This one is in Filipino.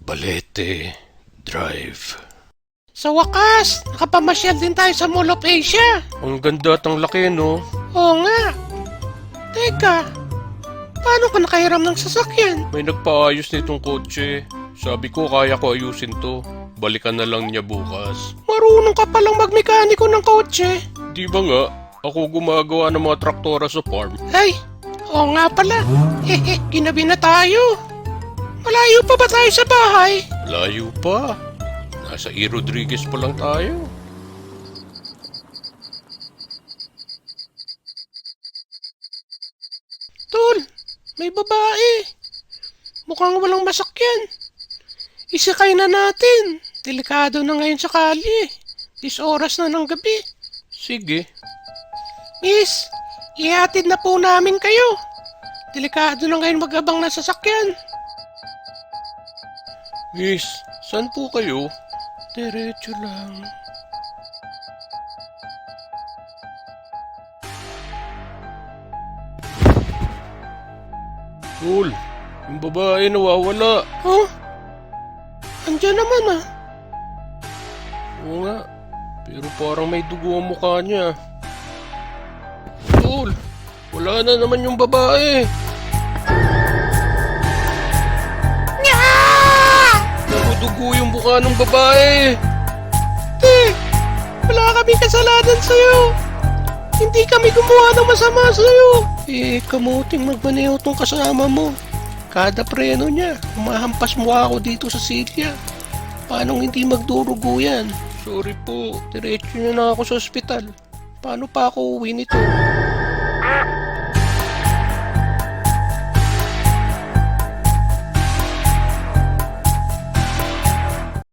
Balete Drive. Sa wakas, nakapamasyal din tayo sa Mall of Asia. Ang ganda at ang laki, no? Oo nga. Teka, paano ka nakahiram ng sasakyan? May nagpaayos nitong kotse. Sabi ko kaya ko ayusin to. Balikan na lang niya bukas. Marunong ka palang magmekaniko ng kotse. Di ba nga? Ako gumagawa ng mga traktora sa farm. Ay, oo nga pala. Hehe, ginabi na tayo. Malayo pa ba tayo sa bahay? Layo pa. Nasa E. Rodriguez pa lang tayo. Tol, may babae. Mukhang walang masakyan. Isakay na natin. Delikado na ngayon sa kalye. 10 oras na ng gabi. Sige. Miss, ihatid na po namin kayo. Delikado na ngayon mag-abang na sasakyan. Miss, saan po kayo? Diretso lang. Tol, yung babae nawawala. Huh? Andiyan naman ah. Oo nga. Pero parang may dugo ang mukha niya. Tol, wala na naman yung babae. Dugo yung mukha ng babae. Te, wala kami kasalanan sa'yo. Hindi kami gumawa ng masama sa'yo. Kamuting magmaneho tong kasama mo. Kada preno niya, humahampas mo ako dito sa silya. Paano hindi magdurugo yan? Sorry po. Diretso niya na ako sa ospital. Paano pa ako uwi nito?